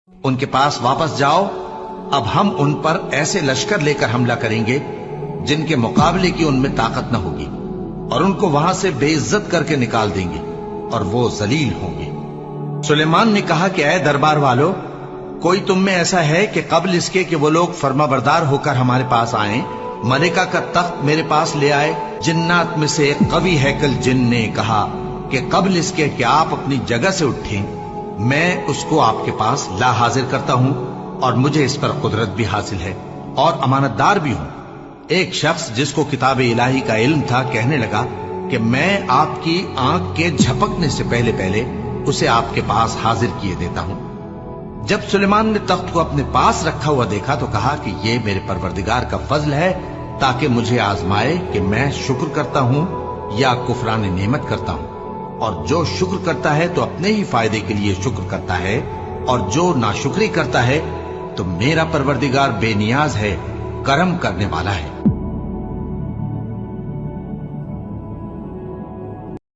उनके पास वापस जाओ, अब हम उन पर ऐसे लश्कर लेकर हमला करेंगे जिनके मुकाबले की उनमें ताकत न होगी, और उनको वहां से बेइज्जत करके निकाल देंगे और वो जलील होंगे। सुलेमान ने कहा कि ऐ दरबार वालों, कोई तुम में ऐसा है कि कब्ल इसके कि वो लोग फर्माबरदार होकर हमारे पास आए, मलिका का तख्त मेरे पास ले आए? जिन्नात में से एक कवि हैकल जिन ने कहा कि कब्ल इसके कि आप अपनी जगह से उठें, मैं उसको आपके पास ला हाजिर करता हूं, और मुझे इस पर कुदरत भी हासिल है और अमानतदार भी हूं। एक शख्स जिसको किताब इलाही का इल्म था कहने लगा कि मैं आपकी आंख के झपकने से पहले पहले उसे आपके पास हाजिर किए देता हूं। जब सुलेमान ने तख्त को अपने पास रखा हुआ देखा तो कहा कि ये मेरे परवरदिगार का फजल है, ताकि मुझे आजमाए कि मैं शुक्र करता हूं या कुफरान नेमत करता हूं। और जो शुक्र करता है तो अपने ही फायदे के लिए शुक्र करता है, और जो नाशुक्री करता है तो मेरा परवरदिगार बेनियाज है, करम करने वाला है।